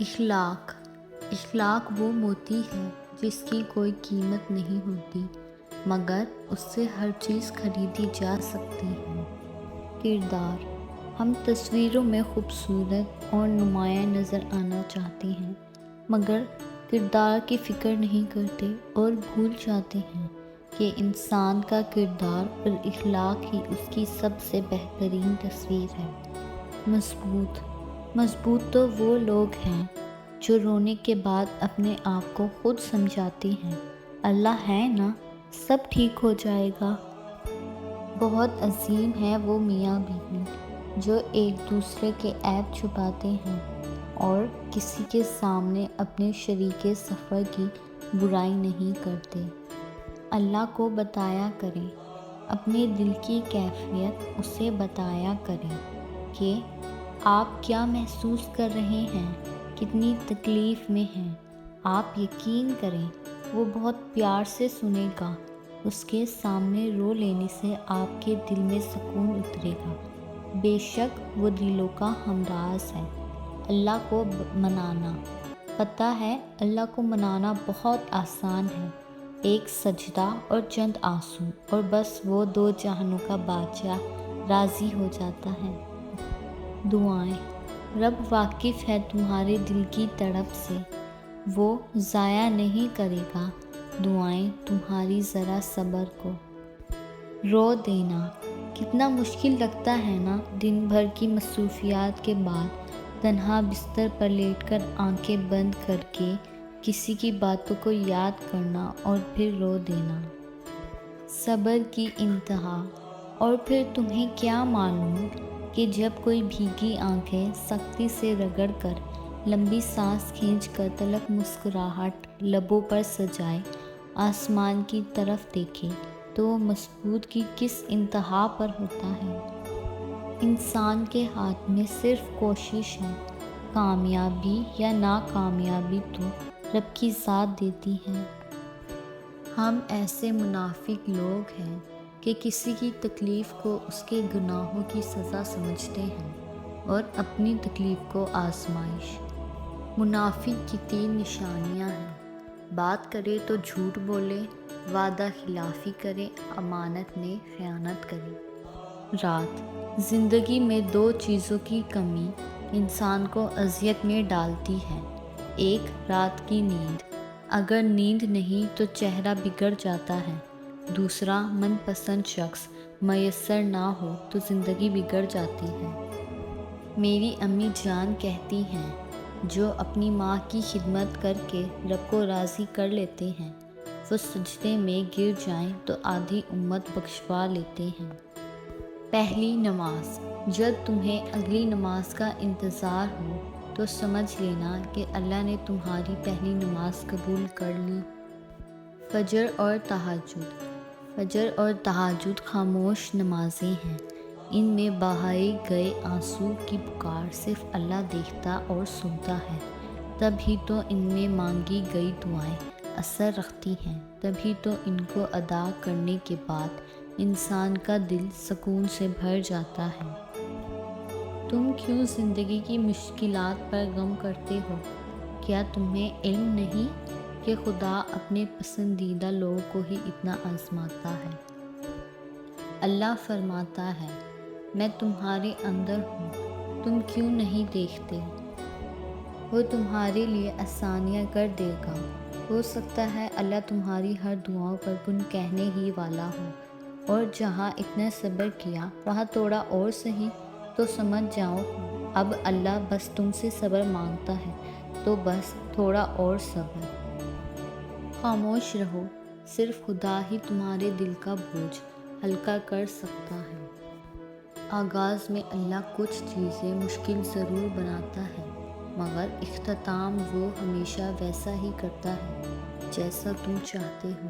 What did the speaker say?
اخلاق وہ موتی ہے جس کی کوئی قیمت نہیں ہوتی مگر اس سے ہر چیز خریدی جا سکتی ہے۔ کردار: ہم تصویروں میں خوبصورت اور نمایاں نظر آنا چاہتے ہیں مگر کردار کی فکر نہیں کرتے اور بھول جاتے ہیں کہ انسان کا کردار اور اخلاق ہی اس کی سب سے بہترین تصویر ہے۔ مضبوط تو وہ لوگ ہیں جو رونے کے بعد اپنے آپ کو خود سمجھاتے ہیں، اللہ ہے نا، سب ٹھیک ہو جائے گا۔ بہت عظیم ہے وہ میاں بیوی جو ایک دوسرے کے عیب چھپاتے ہیں اور کسی کے سامنے اپنے شریک سفر کی برائی نہیں کرتے۔ اللہ کو بتایا کریں، اپنے دل کی کیفیت اسے بتایا کریں کہ آپ کیا محسوس کر رہے ہیں، کتنی تکلیف میں ہیں۔ آپ یقین کریں وہ بہت پیار سے سنے گا، اس کے سامنے رو لینے سے آپ کے دل میں سکون اترے گا۔ بے شک وہ دلوں کا ہمراز ہے۔ اللہ کو منانا، پتہ ہے اللہ کو منانا بہت آسان ہے، ایک سجدہ اور چند آنسو اور بس وہ دو جہانوں کا بادشاہ راضی ہو جاتا ہے۔ دعائیں: رب واقف ہے تمہارے دل کی تڑپ سے، وہ ضائع نہیں کرے گا دعائیں تمہاری ذرا صبر کو۔ رو دینا: کتنا مشکل لگتا ہے نا دن بھر کی مصروفیات کے بعد تنہا بستر پر لیٹ کر آنکھیں بند کر کے کسی کی باتوں کو یاد کرنا اور پھر رو دینا۔ صبر کی انتہا: اور پھر تمہیں کیا معلوم کہ جب کوئی بھیگی آنکھیں سختی سے رگڑ کر، لمبی سانس کھینچ کر تلخ مسکراہٹ لبوں پر سجائے آسمان کی طرف دیکھے تو وہ مسعود کی کس انتہا پر ہوتا ہے۔ انسان کے ہاتھ میں صرف کوشش ہے، کامیابی یا ناکامیابی تو رب کی ذات دیتی ہے۔ ہم ایسے منافق لوگ ہیں کہ کسی کی تکلیف کو اس کے گناہوں کی سزا سمجھتے ہیں اور اپنی تکلیف کو آزمائش۔ منافق کی 3 نشانیاں ہیں: بات کرے تو جھوٹ بولے، وعدہ خلافی کرے، امانت میں خیانت کرے۔ رات: زندگی میں 2 چیزوں کی کمی انسان کو اذیت میں ڈالتی ہے، ایک رات کی نیند، اگر نیند نہیں تو چہرہ بگڑ جاتا ہے، دوسرا من پسند شخص میسر نہ ہو تو زندگی بگڑ جاتی ہے۔ میری امی جان کہتی ہیں جو اپنی ماں کی خدمت کر کے رب کو راضی کر لیتے ہیں وہ سجدے میں گر جائیں تو آدھی امت بخشوا لیتے ہیں۔ پہلی نماز: جب تمہیں اگلی نماز کا انتظار ہو تو سمجھ لینا کہ اللہ نے تمہاری پہلی نماز قبول کر لی۔ فجر اور تہجد: فجر اور تہجد خاموش نمازیں ہیں، ان میں بہائے گئے آنسو کی پکار صرف اللہ دیکھتا اور سنتا ہے، تب ہی تو ان میں مانگی گئی دعائیں اثر رکھتی ہیں، تبھی تو ان کو ادا کرنے کے بعد انسان کا دل سکون سے بھر جاتا ہے۔ تم کیوں زندگی کی مشکلات پر غم کرتے ہو؟ کیا تمہیں علم نہیں کہ خدا اپنے پسندیدہ لوگوں کو ہی اتنا آزماتا ہے؟ اللہ فرماتا ہے، میں تمہارے اندر ہوں، تم کیوں نہیں دیکھتے؟ وہ تمہارے لیے آسانیاں کر دے گا۔ ہو سکتا ہے اللہ تمہاری ہر دعاؤں پر کن کہنے ہی والا ہو، اور جہاں اتنا صبر کیا وہاں تھوڑا اور سہی تو سمجھ جاؤ اب اللہ بس تم سے صبر مانگتا ہے، تو بس تھوڑا اور صبر۔ خاموش رہو، صرف خدا ہی تمہارے دل کا بوجھ ہلکا کر سکتا ہے۔ آغاز میں اللہ کچھ چیزیں مشکل ضرور بناتا ہے مگر اختتام وہ ہمیشہ ویسا ہی کرتا ہے جیسا تم چاہتے ہو۔